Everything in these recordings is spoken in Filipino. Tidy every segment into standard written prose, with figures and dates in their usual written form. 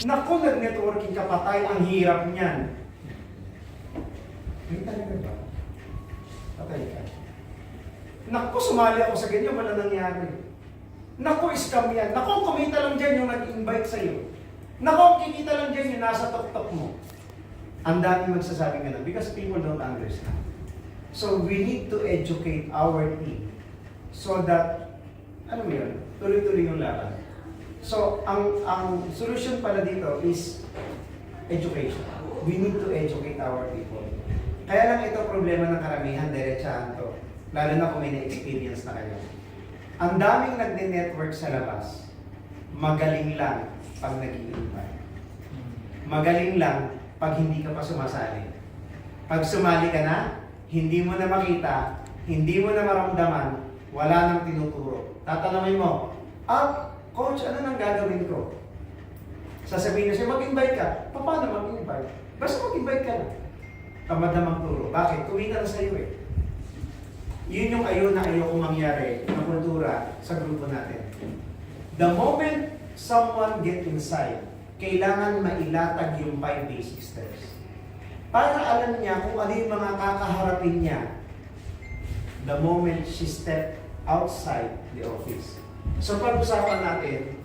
Naku, nag-networking ka patay, ang hirap niyan. Hindi talaga ba? Patay ka. Naku, sumali ako sa ganyan, wala nangyari. Naku, scam yan. Naku, kumita lang dyan yung nag-invite sa'yo. Naku, kikita lang dyan yung nasa tok-tok mo. Ang dami magsasabi nga na because people don't understand. So we need to educate our team so that, ano mo yun, tuloy-tuloy yung laban. So, ang solution pala dito is education. We need to educate our people. Kaya lang ito problema ng karamihan, diretsahan to. Lalo na kung may na-experience na kayo. Ang daming nagne-network sa labas, magaling lang pag nag-i-invite. Magaling lang pag hindi ka pa sumasali. Pag sumali ka na, hindi mo na makita, hindi mo na maramdaman, wala nang tinuturo. Tatanungin mo, Coach, ano nang gagawin ko? Sasabihin na siya, mag-invite ka. Paano mag-invite? Basta mag-invite ka na. Tamad na magturo. Bakit? Kumita na sa'yo eh. Yun yung ayaw na ayaw kong mangyari ng kultura sa grupo natin. The moment someone get inside, kailangan mailatag yung 5 basic steps. Para alam niya kung ano yung mga kakaharapin niya the moment she step outside the office. So pag-usapan natin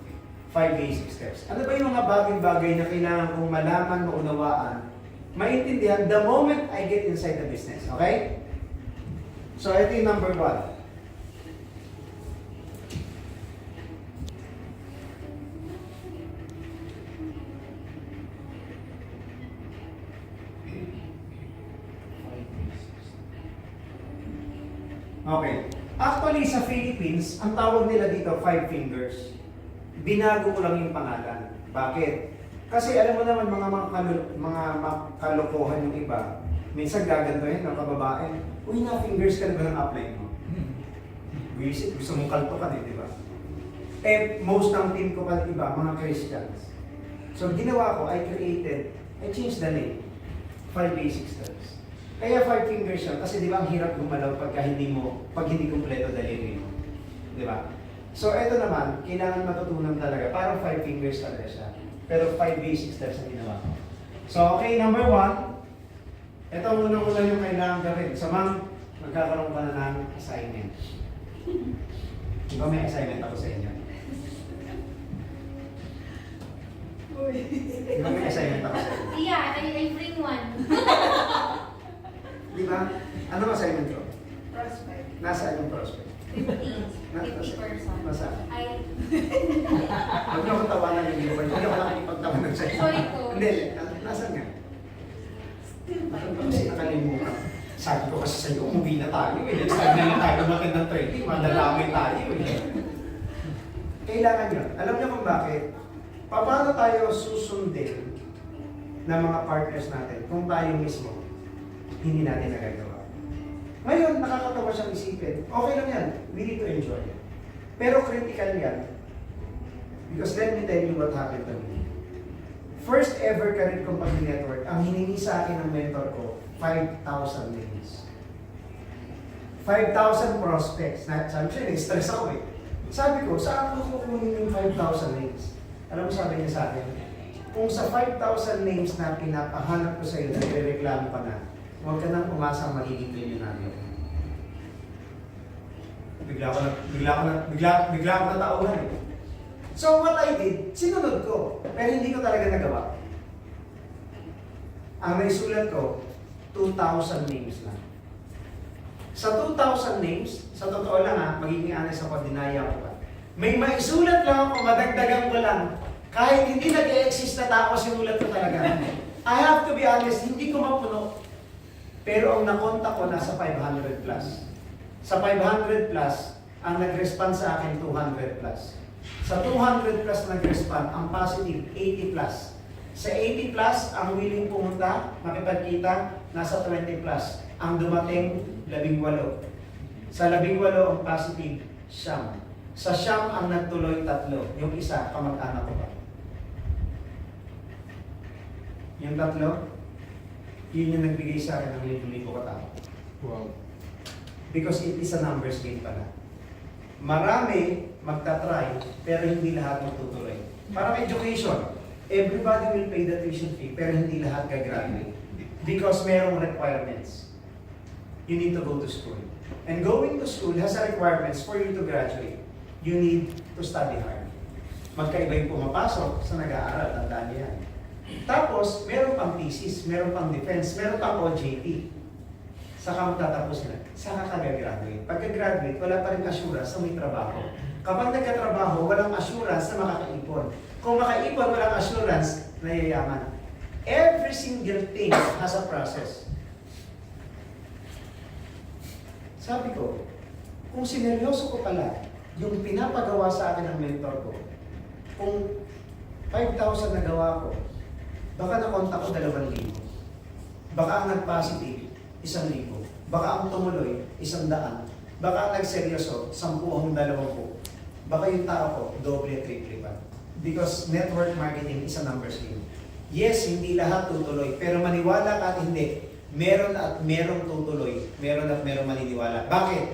5 basic steps. Ano ba yung mga bagay-bagay na kailangan kong malaman, maunawaan, maintindihan the moment I get inside the business, okay? So ito yung number 1. Okay. Actually, sa Philippines, ang tawag nila dito, 5 fingers. Binago ko lang yung pangalan. Bakit? Kasi alam mo naman, mga kalokohan yung iba. Minsan gagantohin ng kababae. Uy, na-fingers ka na ba ng apply mo? Visit, gusto mong kaltokan eh, di ba? Eh, most ng team ko pa iba, mga Christians. So, ginawa ko, I changed the name. 5 basic steps. Kaya 5 fingers siya, kasi di ba ang hirap gumalaw pag hindi kumpleto daliri mo. Di ba? So ito naman, kailangan matutunan talaga. Parang 5 fingers talaga siya. Pero 5 basic steps ang ginawa ko. So okay, number 1, ito unang-una yung kailangan gawin. So ma'am, magkakaroon ka na ng assignment. Di ba may assignment ako sa inyo? Di ba may assignment ako sa inyo? Yeah, I bring one. Di ba? Ano assignment ko? Prospect. Nasaan yung prospect? 50%. Nasa? I... Huwag na akong tawanan yung iba. Hindi ako nakikipagtawanan sa'yo. Sorry po. Hindi, nasaan nga? Bakit ba kasi nakalimutan? Sabi ko kasi sa'yo, umuwi na tayo eh. Next time na lang tayo umatid ng training, madalami tayo eh. Kailangan yun. Alam niyo kung bakit? Paano tayo susundin ng mga partners natin kung tayo mismo hindi natin nagagawa? Ngayon, nakakatawa siyang isipin. Okay lang yan. We need to enjoy it. Pero critical yan. Because let me tell you what happened to me. First ever career kong pag-network, ang hiningi sa akin ng mentor ko, 5,000 names. 5,000 prospects. Sabi siya, nag-stress ako eh. Sabi ko, saan ko kukunin yung 5,000 names? Alam mo sabi niya sa akin, kung sa 5,000 names na pinapahanap ko sa iyo, nagre-reklamo ka na, huwag ka nang umasang magiging milyonaryo. Bigla ako na tauhan eh. So what I did, sinunod ko. Pero hindi ko talaga nagawa. Ang naisulat ko, 2,000 names lang. Sa 2,000 names, sa totoo lang ha, magiging honest ako, dinaya ko pa. May maisulat lang ako, madagdagan ko lang. Kahit hindi nag-e-exist na tao, sinulat ko talaga. I have to be honest, hindi ko mapuno. Pero ang nakontak ko nasa 500 plus. Sa 500 plus, ang nag-respond sa akin 200 plus. Sa 200 plus nag-respond, ang positive 80 plus. Sa 80 plus, ang willing pumunta, makipagkita, nasa 20 plus. Ang dumating, 18. Sa 18, ang positive, 9. Sa 9, ang nagtuloy 3. Yung isa, kamag-anak ko pa. Yung 3, yun yung nagbigay sa akin ng libo-libo katao. Wow. Because it is a numbers game pala. Marami magta-try, pero hindi lahat matutuloy. Parang education. everybody will pay the tuition fee, pero hindi lahat gagraduate. Because merong requirements. You need to go to school. And going to school has a requirements for you to graduate. You need to study hard. Magkaiba yung pumapasok sa nag-aaral, tandaan niyo yan. Tapos, meron pang thesis, meron pang defense, meron pang OJT. Saka magtatapos na. Saka ka gagraduate. Pagka-graduate, wala pa rin assurance na may trabaho. Kapag nagkatrabaho, walang assurance na makakaipon. Kung makaipon, walang assurance na yayaman. Every single thing has a process. Sabi ko, kung sineryoso ko pala yung pinapagawa sa akin ng mentor ko, kung 5,000 na gawa ko, baka nakontak ko 2,000. Baka ang nag-positive, 1,000. Baka ang tumuloy, 100. Baka ang nagseryoso, 10 o 20. Baka yung tao ko, doble, triple pa. Because network marketing is a numbers game. Yes, hindi lahat tutuloy, pero maniwala ka at hindi. Meron at merong tutuloy, meron at merong maniniwala. Bakit?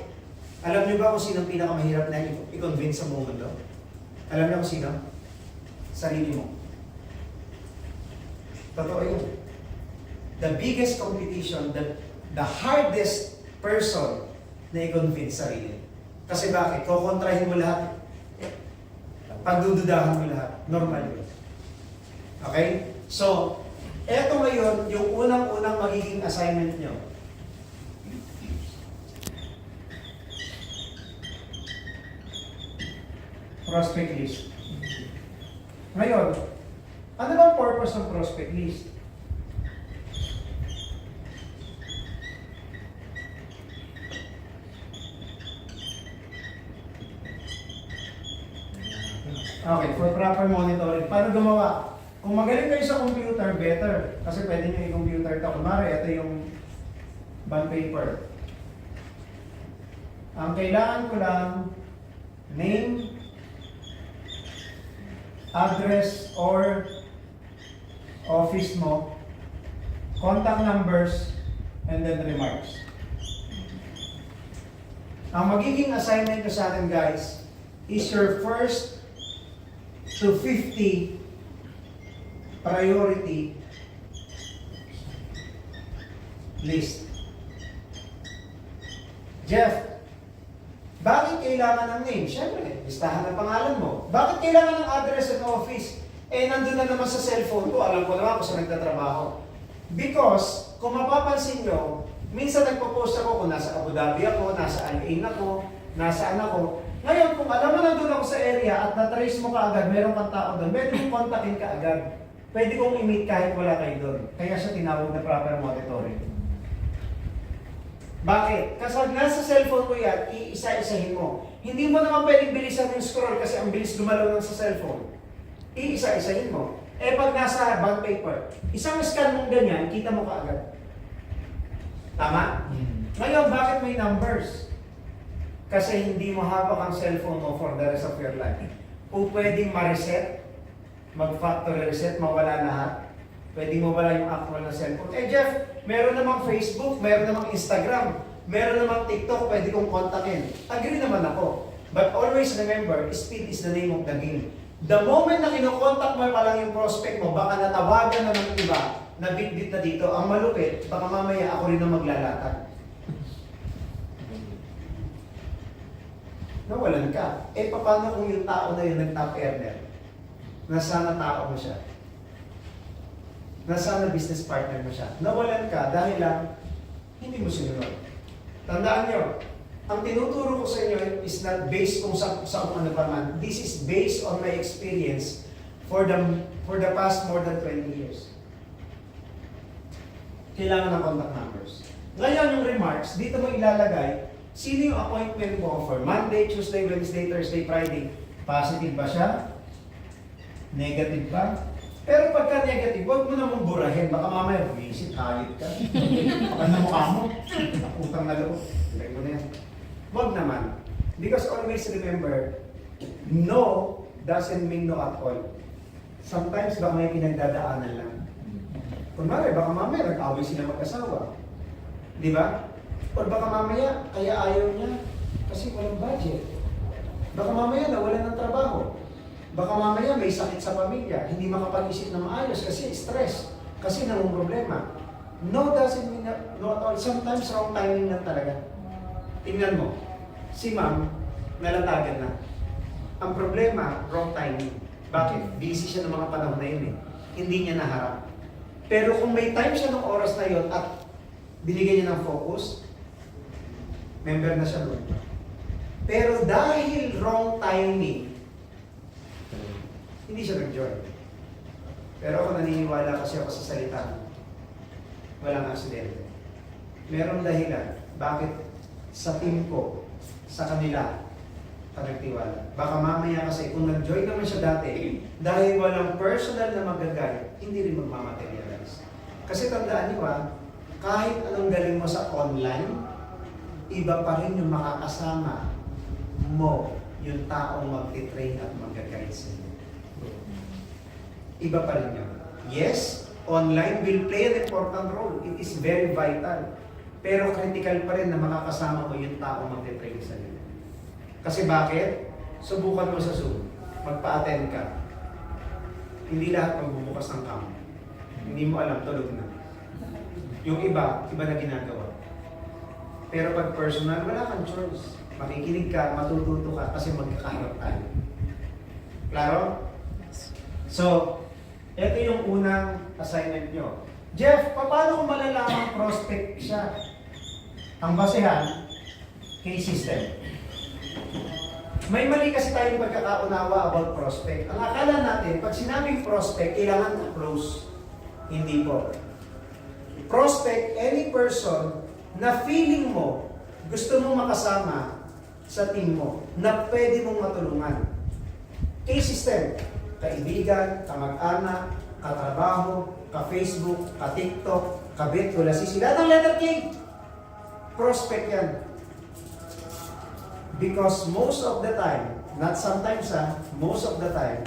Alam niyo ba kung sino ang pinakamahirap na i-convince sa buong mundo? Alam niyo kung sino? Sarili mo. Totoo yun. The biggest competition, the hardest person na i-convince sarili. Kasi bakit? Kukontrahin mo lahat. Pagdududahan mo lahat. Normal yun. Okay? So, eto ngayon, yung unang-unang magiging assignment nyo. Prospect list. Ngayon, ano ba ang purpose ng prospect list? Okay, for proper monitoring. Paano gumawa? Kung magaling kayo sa computer, better. Kasi pwede nyo i-computer ito. Kunwari, ito yung bond paper. Ang kailangan ko lang, name, address, or office mo, contact numbers, and then remarks. Ang magiging assignment ko sa atin, guys, is your first to 50 priority list. Jeff, bakit kailangan ng name? Siyempre, listahan ng pangalan mo. Bakit kailangan ng address at office? Eh, nandun na naman sa cellphone ko. Alam ko naman kung saan nagtatrabaho. Because, kung mapapansin nyo, minsan nagpo-post ako kung nasa Abu Dhabi ako, nasa Al-Ain ako, nasaan ako. Ngayon, kung alam mo nandun ako sa area at na-trace mo ka agad, meron kang tao doon, pwede mong kontakin ka agad. Pwede kong i-meet kahit wala kayo doon. Kaya siya tinawag na proper monitoring. Bakit? Kasi nasa cellphone ko yan, iisa-isahin mo. Hindi mo naman pwedeng bilisan yung scroll kasi ang bilis gumalaw lang sa cellphone. Iisa-isahin mo. Eh pag nasa bond paper, isang scan mong ganyan, kita mo kaagad. Tama? Ngayon, bakit may numbers? Kasi hindi mo hawak ang cellphone mo for the rest of your life. Kung pwedeng ma-reset, mag-factory reset, mawala lahat. Pwedeng mawala yung actual na cellphone. Eh Jeff, meron namang Facebook, meron namang Instagram, meron namang TikTok, pwede kong kontakin. Agree naman ako. But always remember, speed is the name of the game. The moment na kinokontak mo pa lang yung prospect mo, baka natawagan na ng iba, na bit-bit na dito, ang malupit, baka mamaya ako rin na maglalatag. Nawalan ka. Eh, paano kung yung tao na yun nag-top earner? Nasana tao mo siya? Nasana business partner mo siya? Nawalan ka dahil lang hindi mo sinunod. Tandaan nyo, ang tinuturo ko sa inyo is not based kung sa kung ano pa man. This is based on my experience for the past more than 20 years. Kailangan ng contact numbers. Ngayon yung remarks, dito mo ilalagay sino yung appointment mo for Monday, Tuesday, Wednesday, Thursday, Friday. Positive ba siya? Negative ba? Pero pagka negative, huwag mo namang burahin. Baka mamaya, visit, hayop ka. Baka na mukha mo. Utang na loob. Ilagay mo na yan. Huwag naman. Because always remember, no doesn't mean no at all. Sometimes baka may pinagdadaanan lang. Kunwari, baka mamaya nag-away sila mag-asawa. Di ba? O baka mamaya, kaya ayaw niya kasi walang budget. Baka mamaya nawalan ng trabaho. Baka mamaya may sakit sa pamilya, hindi makapag-isip na maayos kasi stress, kasi namang problema. No doesn't mean that, no at all. Sometimes wrong timing lang talaga. Tingnan mo, si ma'am, nalatagan na. Ang problema, wrong timing. Bakit? Busy siya ng mga panahon na yun eh. Hindi niya naharap. Pero kung may time siya ng oras na yun at binigyan niya ng focus, member na siya doon. Pero dahil wrong timing, hindi siya nag-join. Pero ako naniniwala kasi ako sa salita. Walang aksidente. Merong dahilan. Bakit sa team ko, sa kanila, ka nagtiwala. Baka mamaya kasi kung nag-join naman siya dati, dahil walang personal na magagay, hindi rin magmamaterialize. Kasi tandaan niyo kahit anong galing mo sa online, iba pa rin yung makakasama mo yung taong magtitrain at mag-guide sa iyo. Iba pa rin yun. Yes, online will play an important role. It is very vital. Pero critical pa rin na makakasama mo yung taong magtitrain sa iyo. Kasi bakit? Subukan mo sa Zoom. Magpa-attend ka. Hindi lahat magbubukas ng cam. Hindi mo alam, tulog na. Yung iba na ginagawa. Pero pag personal, wala kang choice. Makikinig ka, matututo ka kasi magkakaharap tayo. Klaro? So, ito yung unang assignment nyo. Jeff, paano kung malalaman prospect siya? Ang basehan, case system. May mali kasi tayong pagkakaunawa about prospect. Ang akala natin, pag sinabing prospect, kailangan ka-close. Hindi po. Prospect, any person na feeling mo, gusto mong makasama sa team mo, na pwede mong matulungan. Case system, kaibigan, kamag-anak, katrabaho, ka-Facebook, ka-TikTok, kabit, wala sila ng letter K. Prospect yan. Because most of the time, not sometimes most of the time,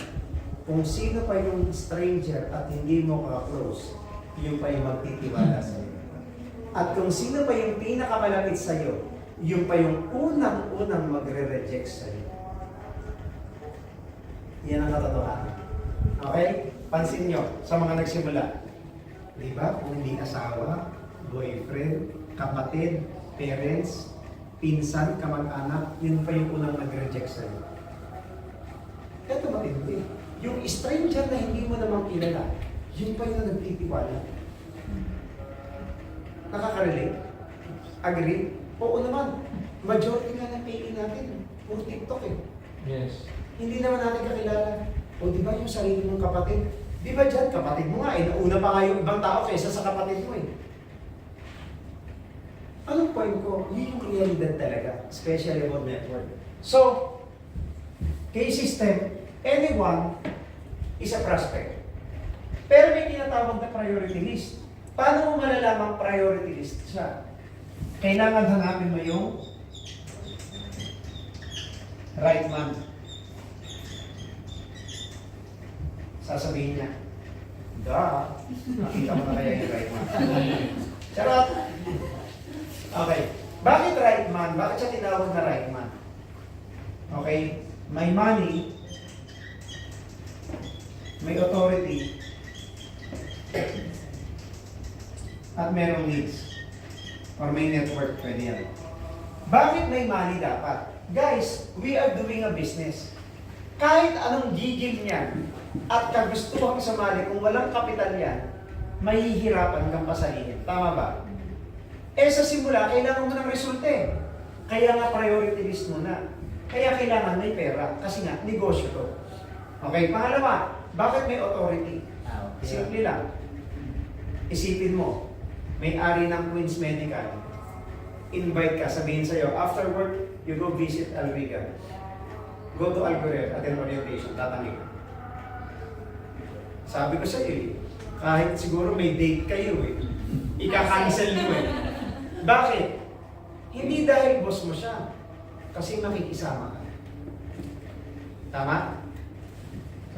kung sino pa yung stranger at hindi mo ka-close, yun pa yung magtitiwala sa iyo. At kung sino pa yung pinakamalapit sa iyo, yun pa yung unang-unang magre-reject sa iyo. Yan ang katotohanan. Okay? Pansin nyo, sa mga nagsimula. Di ba? Kung hindi asawa, boyfriend, kapatid, parents, pinsan, kamag-anak, yun pa yung unang nag-reject sa'yo. Ito matindi. Yung stranger na hindi mo naman kilala, yun pa yung nagtitiwala. Nakaka-relate? Agree? Oo naman. Majority nga ng PA natin, puro TikTok eh. Yes. Hindi naman natin kakilala. O di ba yung sarili mong kapatid? Di ba dyan, kapatid mo nga eh, nauna pa nga yung ibang tao kaysa sa kapatid mo eh. Anong point ko? Yun yung realidad talaga, especially about network. So, case system, anyone is a prospect. Pero may tinatawag na priority list. Paano mo malalamang priority list siya? Kailangan hanapin mo yung right man. Sasabihin niya, nakita mo na kaya yung right man. Charot! Okay. Bakit right man? Bakit siya tinawag na right man? Okay. May money, may authority, at merong needs. Or may network, pwede yan. Bakit may money dapat? Guys, we are doing a business. Kahit anong gigil niyan at kagustuhan sumali, kung walang kapital yan, mahihirapan kang pasalihin. Tama ba? Eh sa simula, kailangan mo ng resulta eh. Kaya nga priority list mo na. Kaya kailangan may pera. Kasi nga, negosyo to. Okay, pangalawa, bakit may authority? Simple lang. Isipin mo, may-ari ng Queen's Medical. Invite ka, sabihin sa'yo, after work, you go visit Alriga. Go to Algorer, attend orientation, tatangin. Sabi ko sa'yo eh, kahit siguro may date kayo eh, ika-cancel mo eh. Bakit? Hindi dahil boss mo siya, kasi makikisama ka. Tama?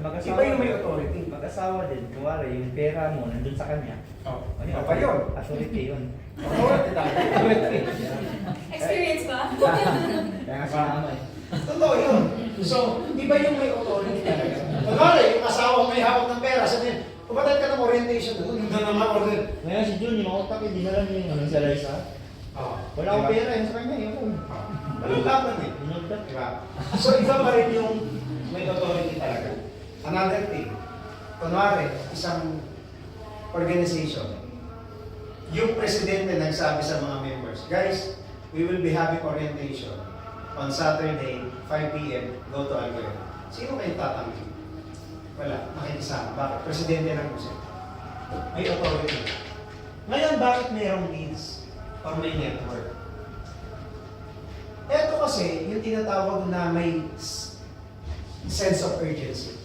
Mag-asawa, Iba yung may authority. Mag-asawa din, kuwari yung pera mo nandun sa kanya. Oh, Ano iba pa yun. Authority yun. Authority tayo. Authority. Experience ba? Kaya nga sinama eh. Totoo yun. So, iba yung may authority talaga. Kunwari, yung asawa may hawak ng pera, sabihin, kumatay ka ng orientation. Doon naman order. Ngayon si Jun, yung utak, hindi na lang yung ano sa Liza. Wala akong pera, yung sa kanya, yun. Walang laban eh. Inugdat. Diba? So, iba pa rin yung may authority talaga. Another thing, kunwari, isang organization, yung presidente nagsabi sa mga members, guys, we will be having orientation on Saturday, 5 p.m., go to Algorithm. Sino kayong tatanggi? Wala, makikisama. Bakit? Presidente ng musik. May authority. Ngayon, bakit mayroong needs or may network? Ito kasi, yung tinatawag na may sense of urgency.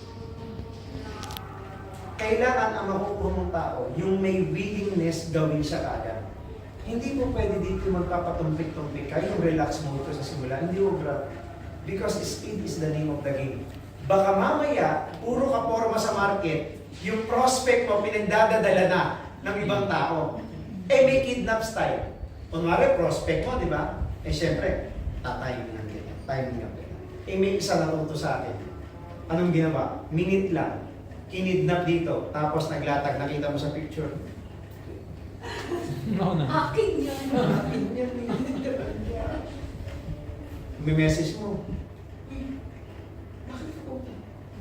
Kailangan ang makukuha mong tao, yung may willingness gawin siya agad. Hindi mo pwede dito magpapatumpik-tumpik ka, yung relax mo ito sa simula, hindi mo grab. Because speed is the name of the game. Baka mamaya, puro ka porma sa market, yung prospect mo pinagdadadala na ng ibang tao. Eh may kidnap style. Kunwari, prospect mo, di ba? Eh syempre, timing lang ganyan. Timing lang ganyan. Eh may isa natuto sa akin. Anong ginawa? Minute lang. Kinidnap dito. Tapos naglatag. Nakita mo sa picture. Akin yan. May message mo. Bakit ako?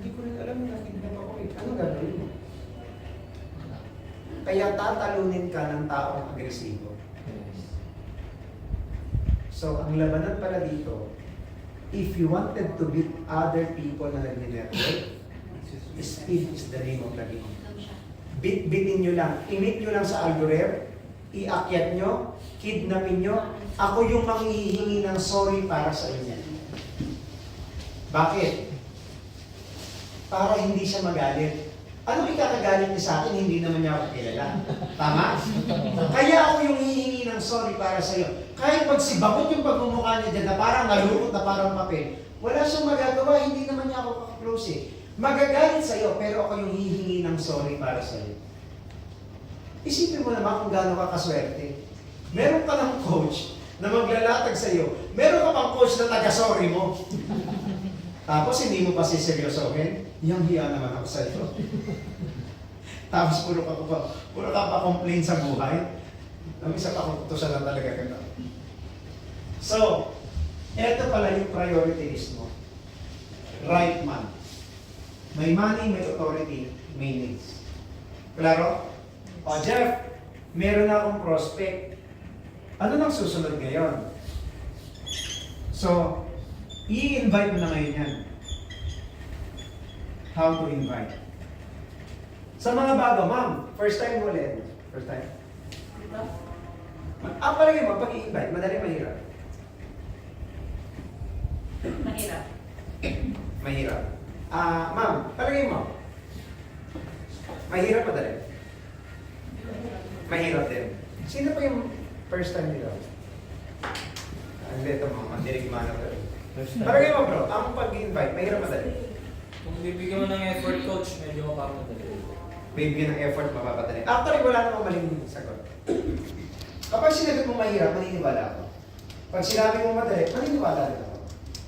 Hindi ko rin alam na kidnap ako eh. Ano gagawin mo? Kaya tatalunin ka ng taong agresibo. So, ang labanan pala dito, if you wanted to beat other people na nag-network, speed is the name of the game. Bitin nyo lang. I-meet nyo lang sa algorithm, iakyat nyo, kidnapin nyo, ako yung manghihingi ng sorry para sa inyo. Bakit? Para hindi siya magalit. Ano ikakagalit niya sa akin? Hindi naman niya ako kilala. Tama? Kaya ako yung hihingi ng sorry para sa iyo. Kahit pag sibakot yung pagmumukha niya dyan na parang nalukot na parang papel, wala siyang magagawa, hindi naman niya ako kakaklose eh. Magagalit sa iyo, pero ako yung hihingi ng sorry para sa iyo. Isipin mo naman kung gaano ka kaswerte. Meron ka ng coach na maglalatag sa iyo. Meron ka pang coach na taga-sorry mo. Tapos hindi mo pa siseryosohin, hiyang-hiya naman ako sa iyo. Tapos puro ka pa complain sa buhay. Ang isa pa kung utusan lang talaga kita. So, eto pala yung priority list mo. Right man. May money, may authority, may needs. Klaro? O Jeff, meron na akong prospect. Ano nang susunod ngayon? So, i-invite mo na ngayon yan. How to invite? Sa mga bago, ma'am, first time mo ulit. First time? Ang palagay mo, pag i-invite, madali mahirap. Mahirap. Mahirap. Ma'am, palagay mo, mahirap madali? Mahirap din. Sino pa yung first time nila? Hindi, ito mga dirigmano ko. Palagay mo bro, ang pag-invite, mahirap madali? Kung bibigyan mo ng effort, coach, medyo mapapatali. Bibigyan ng effort, mapapadali. Actually, wala namang maling sagot. Kapag sinagot mo mahirap, maniniwala ako. Pag sinabi mo madali, maniniwala rin ako.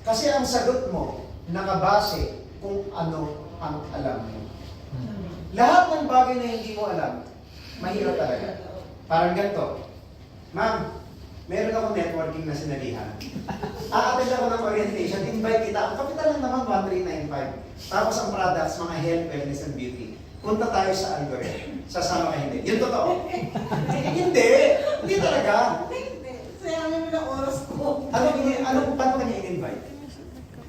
Kasi ang sagot mo, nakabase kung ano ang alam mo. Lahat ng bagay na hindi mo alam, mahirap talaga. Parang ganito. Ma'am, meron ako networking na sinalihan. Aattend ako ng orientation, invite kita. Ang kapital lang naman, 1395. Tapos ang products, mga health, wellness, and beauty. Punta tayo sa algorithm. Sasama ka hindi. Yun totoo. Hindi. Hindi talaga. Sayangin mo na oras ko. Paano kanya in-invite?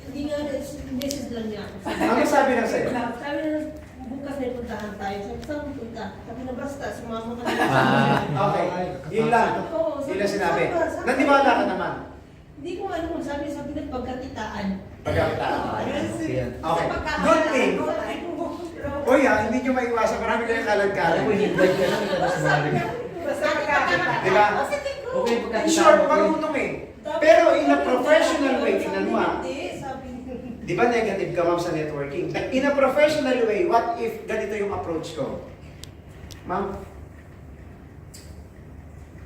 Hindi nga, message lang niya. Ano sabi lang sa'yo? Sabi na, bukas may puntahan tayo. Sabi, saan mo punta? Sabi na, basta, sumama ka na. Okay. Yun lang. Oo, Yun lang sinabi. sama. Nandiwala ka naman. Hindi ko alam kung sabi na pagkatitaan. Pagkakitaan. Yes. Okay. Good thing. O yan, hindi nyo maiwasan. Marami kayong kalagkalan. Kung invite ka lang, ito sa mga Basta pagkatitaan. Diba? Okay, pagkatitaan. Sure, marunong eh. Pero in a professional way, tingnan mo ah. Hindi, sabi niya. Di ba negative ka ma'am sa networking? In a professional way, what if ganito yung approach ko? Ma'am,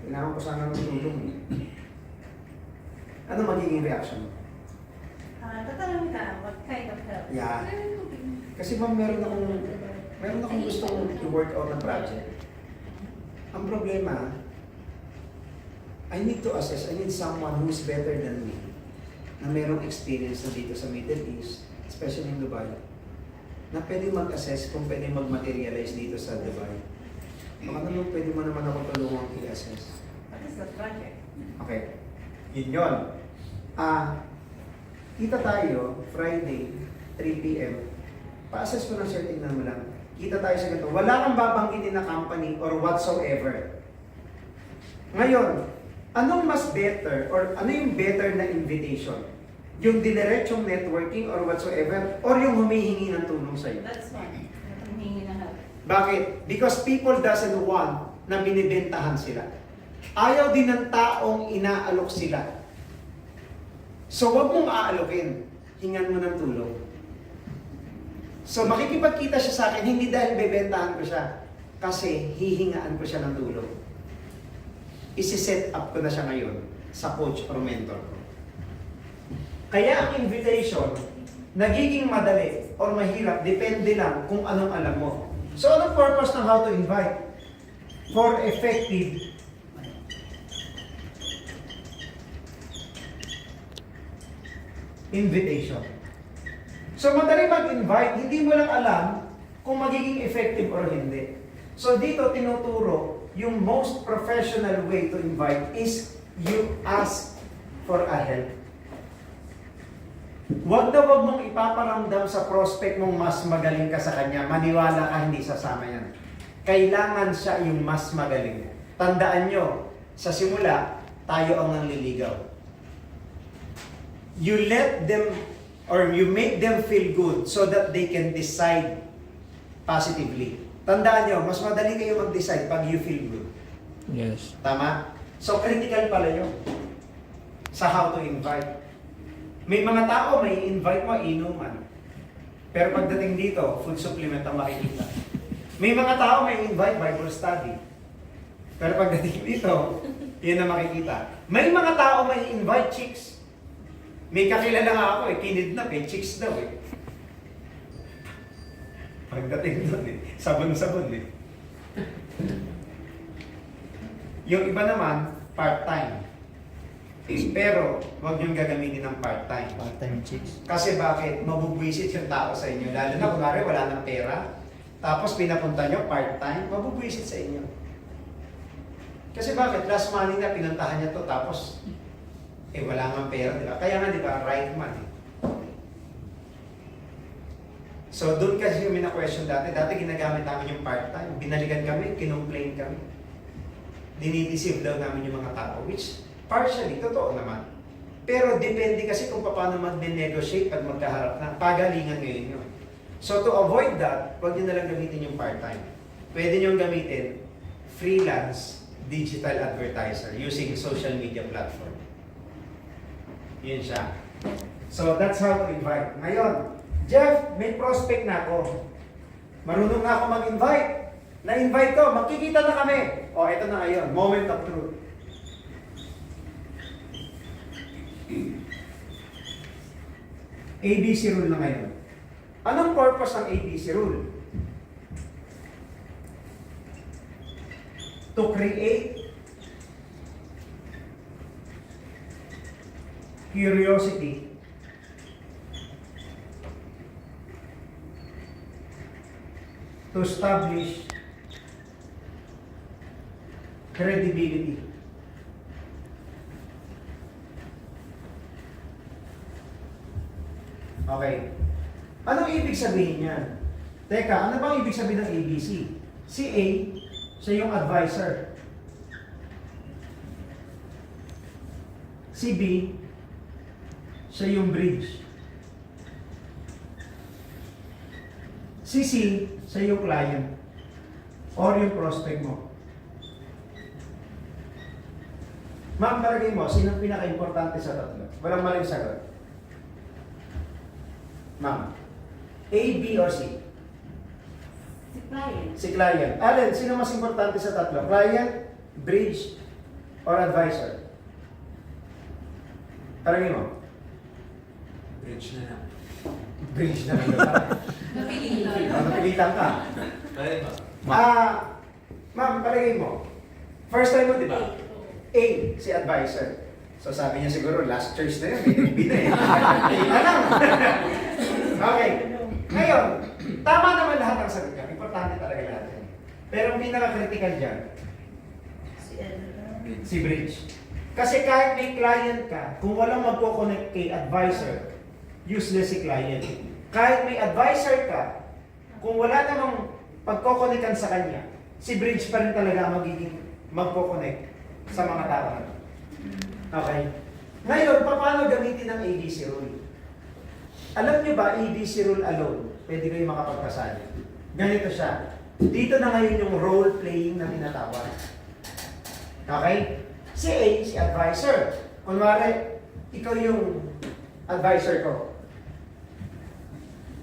kailangan ko sana ng tulong. Ano magiging reaction mo? Tatanungin ka, what kind of help? Yeah. Kasi ma'am, meron akong gustong i-work out ng project. Ang problema, I need to assess, I need someone who's better than me, na merong experience na dito sa Middle East, especially in Dubai, na pwede mag-assess kung pwede mag-materialize dito sa Dubai. Baka naman pwede mo naman ako tulungan i-assess. What is the project? Okay. Yun yun. Kita tayo, Friday, 3 p.m. Pa-assess ko ng share, tingnan mo lang. Kita tayo sa ganito. Wala kang babanggitin na company or whatsoever. Ngayon, anong mas better or ano yung better na invitation? Yung dinerechong networking or whatsoever or yung humihingi ng tulong sa'yo? That's one. Humingi na help. Bakit? Because people doesn't want na binibentahan sila. Ayaw din ng taong inaalok sila. So wag mong aalokin. Hingan mo ng tulong. So makikipagkita siya sa akin, hindi dahil bebentahan ko siya. Kasi hihingaan ko siya ng tulong. Isi-set up ko na siya ngayon sa coach or mentor ko. Kaya ang invitation, nagiging madali or mahirap, depende lang kung anong alam mo. So anong purpose ng how to invite? For effective invitation. So madali mag-invite, hindi mo lang alam kung magiging effective or hindi. So dito tinuturo, yung most professional way to invite is you ask for a help. Huwag na huwag mong ipaparamdam sa prospect mong mas magaling ka sa kanya, maniwala ka hindi sasama yan. Kailangan siya yung mas magaling. Tandaan nyo, sa simula, tayo ang nanliligaw. You let them or you make them feel good so that they can decide positively. Tandaan nyo, mas madali kayo mag-decide pag you feel good. Yes. Tama? So critical pala yun sa how to invite. May mga tao may invite mo inuman. Pero pagdating dito, food supplement ang makikita. May mga tao may invite Bible study. Pero pagdating dito, yun ang makikita. May mga tao may invite chicks. May kakilala nga ako kinidnap chicks daw Pagdating doon sabon-sabon Yung iba naman, part-time. Pero, huwag niyong gagamitin ng part-time. Part-time chicks. Kasi bakit? Mabubwisit yung tao sa inyo. Lalo na kunwari wala ng pera. Tapos pinapunta nyo part-time, mabubwisit sa inyo. Kasi bakit? Last money na pinuntahan niya to tapos wala nga pera, di ba? Kaya nga, di ba, right man So, doon kasi yung mina-question dati. Dati ginagamit namin yung part-time. Binalikan kami, kinumplain kami. Dinideceive daw namin yung mga tao, which partially, totoo naman. Pero depende kasi kung paano mag-negotiate pag magkaharap na. Pagalingan ngayon yun. So, to avoid that, huwag nyo nalang gamitin yung part-time. Pwede nyo gamitin freelance digital advertiser using social media platform. Yun siya. So, that's how to invite. Ngayon, Jeff, may prospect na ako. Marunong na ako mag-invite. Na-invite ko, magkikita na kami. O, ito na ngayon, moment of truth. ABC rule na ngayon. Anong purpose ng ABC rule? To create curiosity, to establish credibility. Okay. Anong ibig sabihin niyan? Teka, ano bang ibig sabihin ng ABC? Si A, siya yung advisor. Si B, siya yung bridge. Si C, siya yung client. Or yung prospect mo. Ma'am, palagay mo, sino ang pinaka-importante sa tatlo? Walang maling sagot. Ma'am, A, B, or C? Si client. Si client. Alin, sino mas importante sa tatlo? Client, bridge, or advisor? Palagay mo. Bridge na lang. Bridge na lang ba? Napilitan ka. Ayun ba? Ma'am, palagay mo. First time mo, di ba? A, si advisor. So sabi niya siguro, last choice na yun. B na eh. A na lang. Okay. Ngayon, tama naman lahat ang sagot niya. Importante talaga lahat yan. Pero ang pinaka-critical dyan, Si Edna. si Bridge. Kasi kahit may client ka, kung walang magko-connect kay advisor, useless si client. Kahit may advisor ka, kung wala namang pagko-connectan sa kanya, si Bridge pa rin talaga magiging magko-connect sa mga tao na to. Okay? Ngayon, paano gamitin ang ABC rule? Alam nyo ba, ABC rule alone, pwede kayo makapagpasali. Ganito siya. Dito na ngayon yung role-playing na tinatawag. Okay? Si A, si advisor. Kunwari, ikaw yung advisor ko.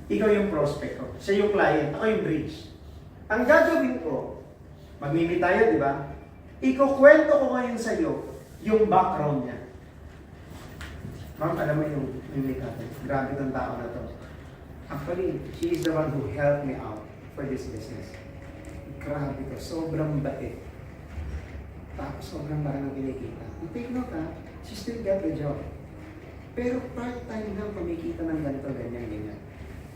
Ikaw yung prospect ko. Siya yung client. Ako yung bridge. Ang gagawin ko, mag-meet tayo, di ba? Ikukwento ko ngayon sa'yo yung background niya. Ma'am, alam mo yung meet natin. Grabe ng tao na to. Actually, she is the one who helped me out for this business. Grabe to. Sobrang bait. Tapos sobrang laki ng kinikita. Take note ha, she still got the job. Pero part-time lang kumikita ng ganito, ganyan.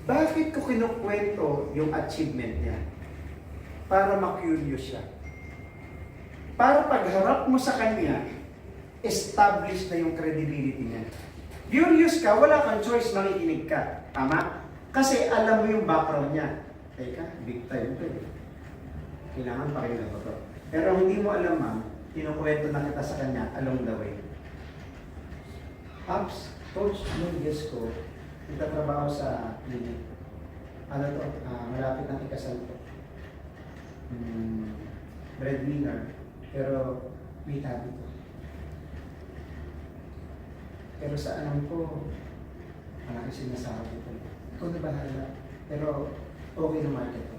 Bakit ko kinukwento yung achievement niya? Para ma-curious siya. Para pagharap mo sa kanya, established na yung credibility niya. Curious ka, wala kang choice, makikinig ka. Tama? Kasi alam mo yung background niya. Teka, big time to eh. Kailangan pakinggan ko to. Pero hindi mo alam, ma'am, kinukwento na kita sa kanya along the way. Pops, coach, yung yes ko, nagtatrabaho sa clinic. Ano to? Malapit ng ikasal ko. Breadwinner, pero may tabi to. Pero sa alam ko, malaki sinasahod ito. Ikaw na bahala. Pero okay na market to.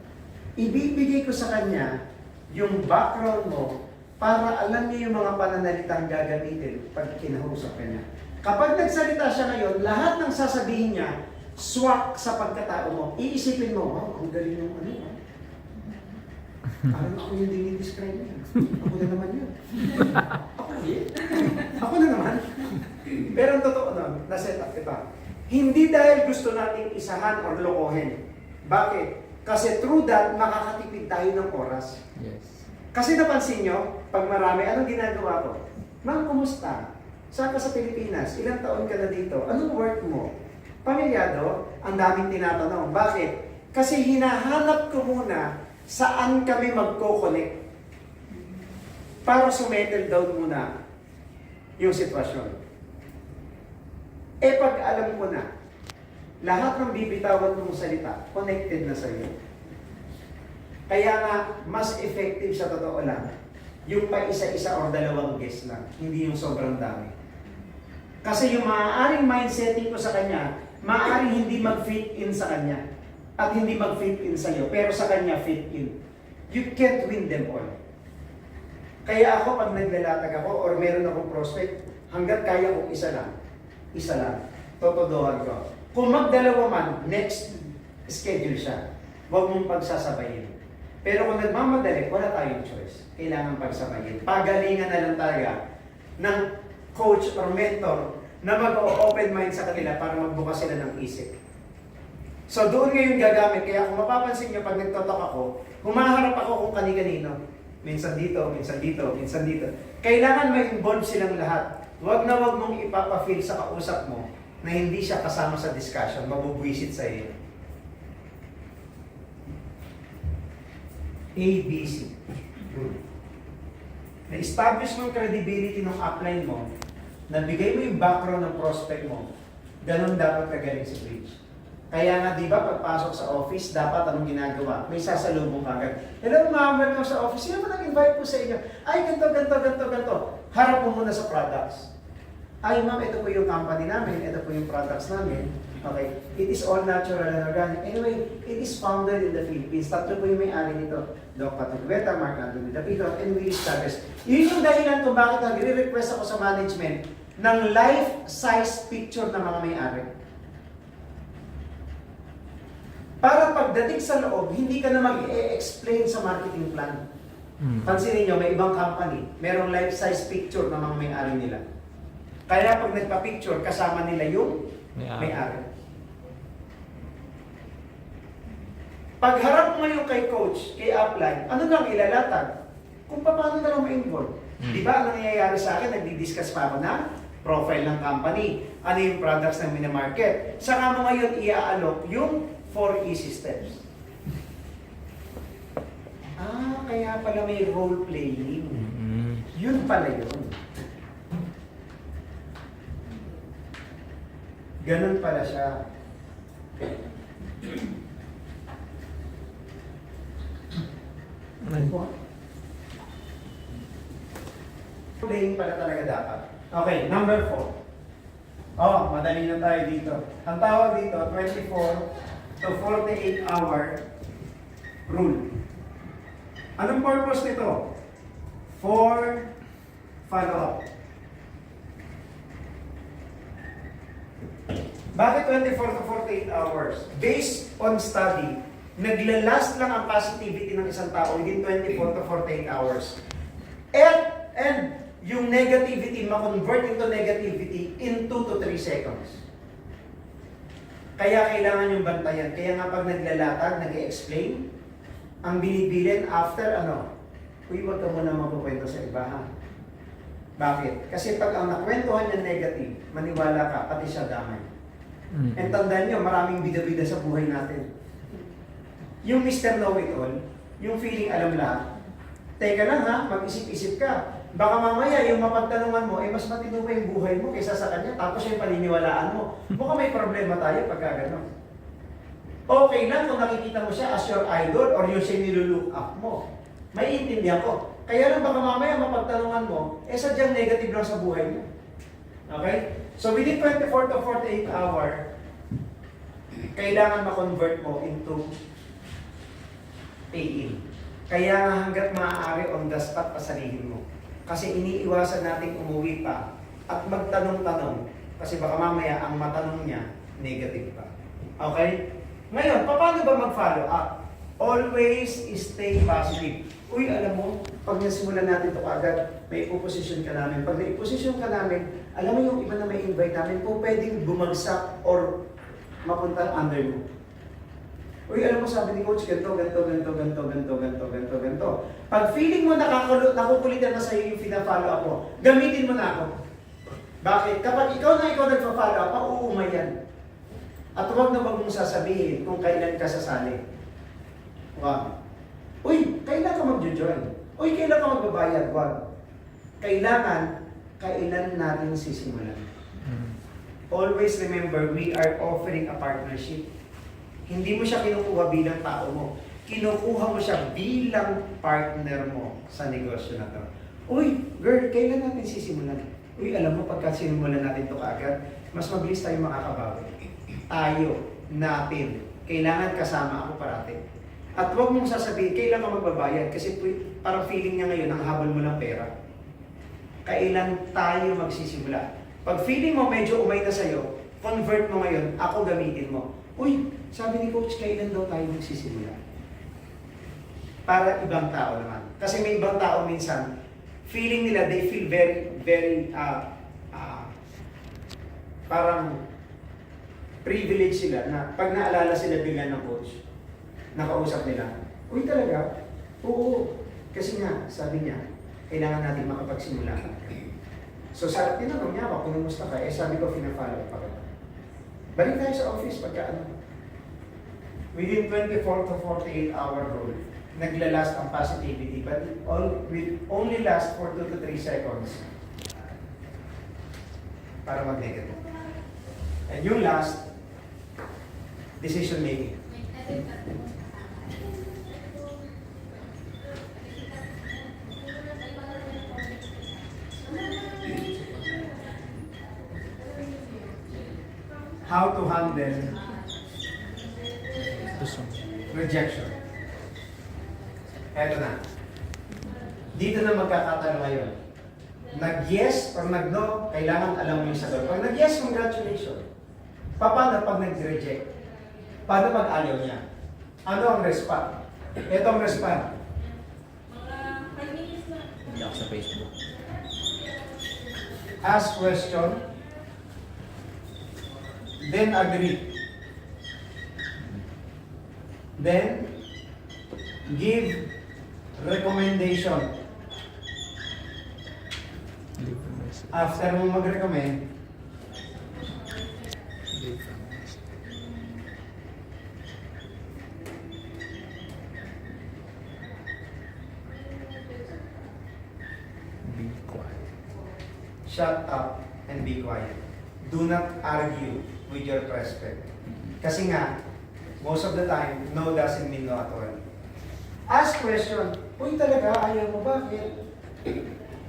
Ibibigay ko sa kanya yung background mo para alam niya yung mga pananalitang gagamitin pag kinausap ka niya. Kapag nagsalita siya ngayon, lahat ng sasabihin niya, swak sa pagkatao mo. Iisipin mo, wow, ang galing yung ano. Parang ako yung dinidescribe niya. Ako na naman yun. Ako yun. Ako na naman. Pero ang totoo nun, na-set up kita. Hindi dahil gusto nating isahan o lokohin. Bakit? Kasi through that, makakatipid tayo ng oras. Yes. Kasi napansin nyo, pag marami, anong ginagawa ko? Ma'am, kumusta? Saan ka sa Pilipinas? Ilang taon ka na dito? Anong work mo? Pamilyado? Ang daming tinatanong. Bakit? Kasi hinahanap ko muna saan kami magko-connect para sumettle down muna yung sitwasyon. Eh pag alam ko na, lahat ng bibitawan mong salita, connected na sa iyo. Kaya nga, mas effective sa totoo lang, yung pa isa-isa o dalawang guest lang, hindi yung sobrang dami. Kasi yung maaaring mindsetting ko sa kanya, maaaring hindi mag-fit in sa kanya at hindi mag-fit in sa iyo, pero sa kanya fit in. You can't win them all. Kaya ako, pag naglalatag ako or meron akong prospect, hanggat kaya kong isa lang, totodohan ko. Kung magdalawa man, next schedule siya. Huwag mong pagsasabayin. Pero kung nagmamadali, wala tayong choice. Kailangan pagsabayin. Pagalingan na lang talaga ng coach or mentor na mag-open mind sa kanila para magbukas sila ng isip. So doon ngayon gagamit. Kaya kung mapapansin nyo, pag nagtotok ako, humaharap ako kung kani-kanino. Minsan dito, minsan dito, minsan dito. Kailangan ma-involve silang lahat. Huwag na huwag mong ipapafeel sa kausap mo na hindi siya kasama sa discussion, mabubwisit sa iyo. A, B, C. Na-establish mo yung credibility ng upline mo, nabigay mo yung background ng prospect mo, ganun dapat kagaling si Bridge. Kaya nga, di ba, pagpasok sa office, dapat anong ginagawa? May sasalubong ka agad. Hello, ma'am, welcome sa office. Sino ba nag-invite po sa inyo? Ay, ganito. Harap mo muna sa products. Ay, ma'am, ito po yung company namin, ito po yung products namin. Okay, it is all natural and organic. Anyway, it is founded in the Philippines. Tatlo po yung may-ari nito. Doc Patrick Veta, Mark Anthony Dapido, and Willie Chavez. Yun yung dahilan kung bakit nagre-request ako sa management ng life-size picture ng mga may-ari. Para pagdating sa loob, hindi ka na mag-e-explain sa marketing plan. Pansinin nyo, may ibang company, merong life-size picture ng mga may-ari nila. Kaya pag nagpa-picture, kasama nila yung may-ari. Pag harap mo yung kay coach, kay upline, ano lang ilalatag? Kung paano na lang ma-involve. Di ba, ang nangyayari sa akin, nagdi-discuss pa ako na profile ng company, ano yung products na minamarket. Saka mo ngayon i-aalok yung 4 easy steps. Kaya pala may role playing. Yun pala yun. Ganun pala siya. Playing pala talaga dapat. Okay, number 4. Madali na tayo dito. Ang tawag dito, 24 to 48 hour rule. Anong purpose nito? For follow-up. Bakit 24 to 48 hours? Based on study, naglalast lang ang positivity ng isang tao within 24 to 48 hours. And yung negativity, ma-convert into negativity in 2 to 3 seconds. Kaya kailangan yung bantayan. Kaya nga pag naglalatag, nag-explain, ang binibilin after uy, wag ka muna magkukwento sa iba ha. Bakit? Kasi pag ang nakwentuhan niya negative, maniwala ka, pati siya damay. And tandaan nyo, maraming bida-bida sa buhay natin. Yung Mr. Know-it-all, yung feeling alam lahat, teka lang ha, mag-isip-isip ka. Baka mamaya yung mapagtanungan mo, mas matino pa yung buhay mo kaysa sa kanya, tapos yung paniniwalaan mo. Mukhang may problema tayo pagka gano'n. Okay lang kung nakikita mo siya as your idol or yung siya nilulook up mo. May intindihan ko. Kaya lang baka mamaya mapagtanungan mo, sadyang negative lang sa buhay mo. Okay? So within 24 to 48 hour, kailangan ma-convert mo into pay-in. Kaya hanggat maaari on the spot pasalihin mo. Kasi iniiwasan nating umuwi pa at magtanong-tanong. Kasi baka mamaya ang matanong niya, negative pa. Okay? Ngayon, paano ba mag-follow up? Always stay positive. Uy, alam mo, pag nasimulan natin ito agad, may ipoposition ka namin. Pag naiposition ka namin, alam mo yung iba na may invite namin, kung pwedeng bumagsak or mapunta under mo. Uy, alam mo, sabi ni coach, ganito. Pag feeling mo nakukulitan na sa'yo yung pina-follow up mo, gamitin mo na ako. Bakit? Kapag ikaw nagpa-follow up, uuumay yan. At huwag na mong sasabihin kung kailan ka sasali. Wag. Uy, kailan ka mag-join? Uy, kailan ka magbabayad? Wag. Kailan natin sisimulan? Always remember, we are offering a partnership. Hindi mo siya kinukuha bilang tao mo. Kinukuha mo siya bilang partner mo sa negosyo na to. Uy, girl, kailan natin sisimulan? Uy, alam mo, pagka sinimulan natin ito kaagad, mas mabilis tayo makakabawi. Natin. Kailangan kasama ako parati. At huwag mong sasabihin, kailan ka magbabayad? Kasi parang feeling niya ngayon, ang habol mo ng pera. Kailan tayo magsisimula? Pag feeling mo medyo umay na sa'yo, convert mo ngayon, ako gamitin mo. Uy, sabi ni coach, kailan daw tayo magsisimula? Para ibang tao naman. Kasi may ibang tao minsan, feeling nila, they feel very, parang privilege sila na pag naalala sila bigla ng coach, nakausap nila, uy talaga? Oo. Kasi nga, sabi niya, kailangan natin makapagsimula. So tinanong niya ako, kumusta ka? Sabi ko, pina-follow pa kita. Balik tayo sa office pagka within 24 to 48 hour rule, naglalast ang positivity, but will only last for 2 to 3 seconds para mag-negative. And yung last, decision making. How to handle rejection. Eto na. Dito na magkakatanong ngayon. Nag-yes or nag-no, kailangan alam mo yung sagot. Pag nag-yes, congratulations. Paano pag nag-reject? Paano pag ayaw niya? Ano ang respond? Ito ang respond. Hindi ako sa Facebook. Ask question, then agree. Then, give recommendation. After mo mag-recommend, Be quiet. shut up and be quiet. Do not argue with your prospect. Kasi nga, most of the time, no doesn't mean no at all. Ask question, uy talaga, ayaw mo, bakit?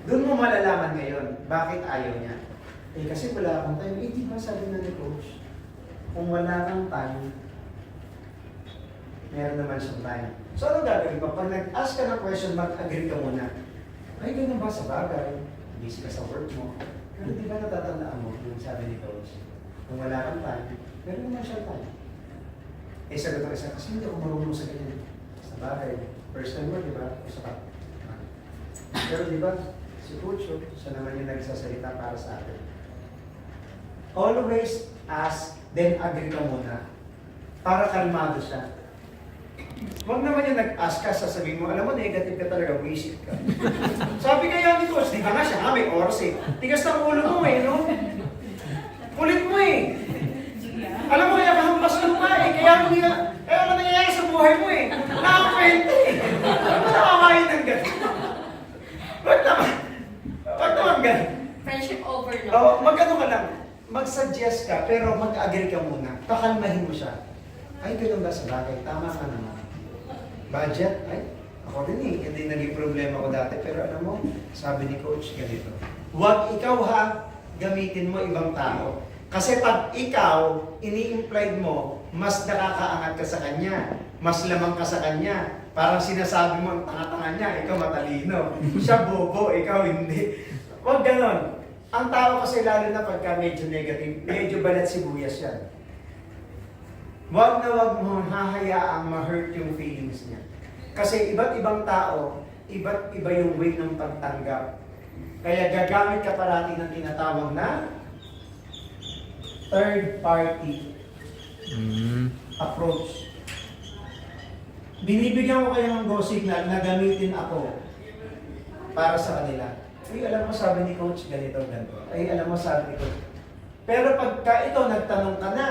Doon mo malalaman ngayon, bakit ayaw niya? Eh kasi wala kang time. Eh di ba sabi na ni coach, kung wala kang time, meron naman siyang time. So ano gagawin pa? Pag nag-ask ka ng question, mag-agree ka muna. Ay, ganun ba sa bagay? Busy ka sa work mo. Pero di ba natatandaan mo yung sabi ni coach? Kung wala kang time, meron naman siyang time. Eh sagot ng isa, kasi hindi ako marunong sa ganyan. Sa bagay, first time mo, di ba? Isa ka. Pero di ba, si coach, siya naman yung nagsasalita para sa atin. Always ask, then agree ka muna. Para kalmado siya. Huwag naman yung nag-ask ka, sasabihin mo, alam mo, negative ka talaga, wisit ka. Sabi kaya ni coach, di ba nga siya, may oras eh. Tigas ng ulo mo eh, no? Kulit mo eh. Alam mo, kaya kahampas ka pa eh. Kaya mo nga, kaya ano nangyayari sa buhay mo eh. Nakakwente eh. Ano nakakain ng gano'n? Wag naman gano'n. Friendship over, no? Oo, mag-ano ka lang. Mag-suggest ka, pero mag-agree ka muna. Pakalmahin mo siya. Ay, ganun ba sa bagay? Tama ka naman. Budget? Ay, ako din eh. Hindi naging problema ko dati. Pero alam mo, sabi ni coach, ganito. Huwag ikaw ha, gamitin mo ibang tao. Kasi pag ikaw, ini-implied mo, mas nakakaangat ka sa kanya. Mas lamang ka sa kanya. Parang sinasabi mo, ang tanga-tanga niya, ikaw matalino. Siya bobo, ikaw hindi. Huwag ganon. Ang tao kasi lalo na pagka medyo negative, medyo balat sibuyas yan. Huwag na huwag mo hahayaang ma-hurt yung feelings niya. Kasi iba't ibang tao, iba't iba yung way ng pagtanggap. Kaya gagamit ka parati ng tinatawag na third party approach. Binibigyan ko kayo ng go signal na gamitin ako para sa kanila. Ay, alam mo sabi ni coach, ganito, ganito. Ay, alam mo sabi ni coach. Pero pagka ito, nagtanong ka na,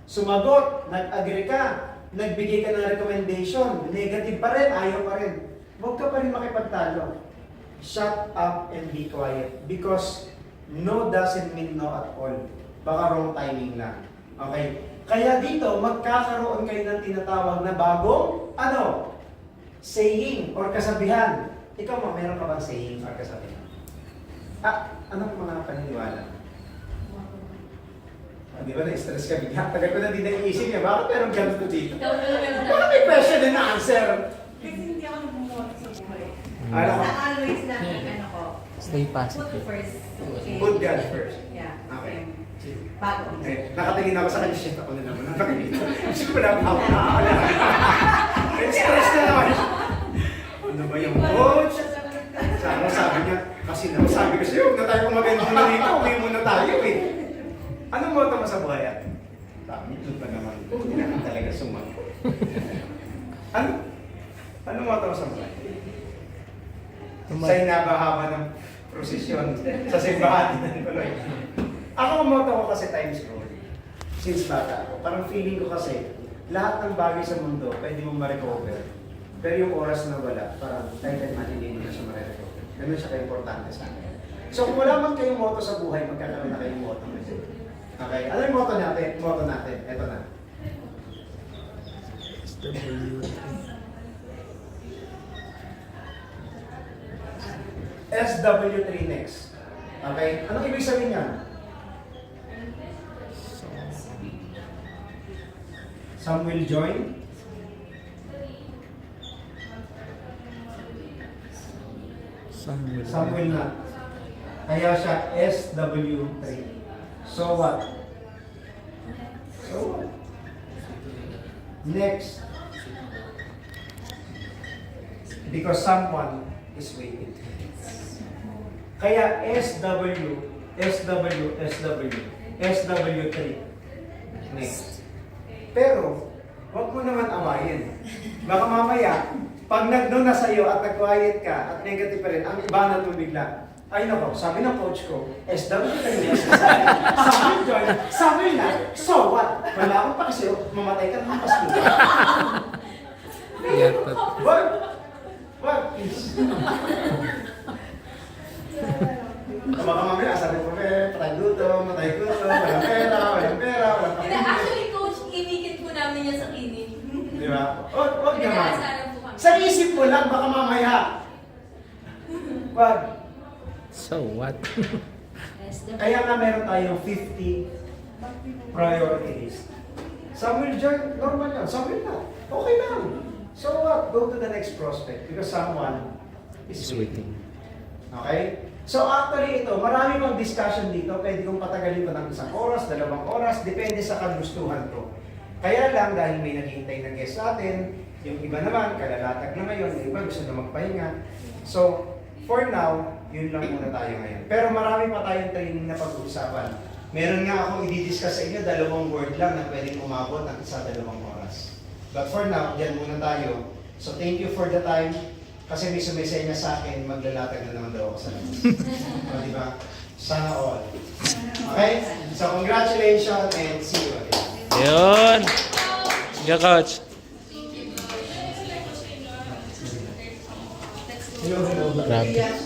sumagot, nag-agree ka, nagbigay ka ng recommendation, negative pa rin, ayaw pa rin. Huwag ka pa rin makipagtalo. Shut up and be quiet. Because no doesn't mean no at all. Baka wrong timing lang. Okay? Kaya dito, magkakaroon kayo ng tinatawag na bagong, saying or kasabihan. Ikaw ma, meron ka bang saying or kasabihan? Anong mga paniniwala? Di ba na-stress ka bigla? Tagal ko na din naiisip niya, bakit meron ganito dito? Ikaw na lang Bakit may question and answer? Kasi hindi ako nagmumot sa buhay. Alam mo, Basta always laging ano ko, Stay put positive. first. Okay. put God first. Yeah. Okay. Bago. Eh, nakatingin ako sa kanya, shit ako na naman. Nakakita. Kasi wala pa ako nakakala. Stress na naman. Ano ba yung coach? Sabi niya, kasi sabi ko sa'yo, huwag na tayo kumaganda na dito, uwi muna tayo eh. Anong moto mo sa buhay? Sabi niya, pa naman. Hindi naman talaga sumagot. Anong moto mo sa buhay? Sa inabahaba ng prosesyon sa simbahan ng Tuloy. Ako ang moto ko kasi times ko. Since bata ako. Parang feeling ko kasi, lahat ng bagay sa mundo, pwede mong ma-recover. Pero yung oras na wala, parang kahit natin hindi mo na siya ma-recover. Ganun siya ka-importante sa akin. So kung wala man kayong moto sa buhay, magkakaroon na kayong moto. Okay, ano yung moto natin? Moto natin, eto na. SW3 next. Okay, anong ibig sabihin niyan? Some will join. Some will not. Kaya siya SW3. So what? So what? Next. Because someone is waiting. Kaya SW, SW, SW, SW3. Next. Pero, huwag mo naman awayin. Baka mamaya, pag nag-no na sa'yo at nag-quiet ka at negative pa rin, ang iba na bigla. Ay nako, sabi ng coach ko, SW3 yes. Sabi ko, sabi na, so what? Wala akong pa kasi, mamatay ka naman pas mo. Wag! Wag! Please. Baka mamaya, sabi ko, patay gutom, walang pera, walang Hindi, pamilya. actually, coach, inikit po namin yan sa clinic. Di ba? Wag naman. Pinag-aasaran po kami. Sa isip mo lang, baka mamaya. Wag. So what? Kaya nga meron tayong 50 priority list. Some will join, normal yan. Some will not. Okay lang. So what? Go to the next prospect because someone is Is waiting. waiting. Okay? So actually ito, marami mang discussion dito. Pwede kong patagalin ko ng 1 oras, 2 oras, depende sa kagustuhan ko. Kaya lang dahil may naghihintay na guest natin, yung iba naman, kalalatag na ngayon, yung iba gusto na magpahinga. So, for now, yun lang muna tayo ngayon. Pero marami pa tayong training na pag-uusapan. Meron nga akong i-discuss sa inyo, 2 word lang na pwedeng umabot ng 1-2 oras. But for now, dyan muna tayo. So thank you for the time. Kasi may sumisenya sa akin, maglalatag na naman daw ako sa labas. So, di ba? Sana all. Okay? So congratulations and see you again. Yun. Go, coach. Hello, hello. Grabe.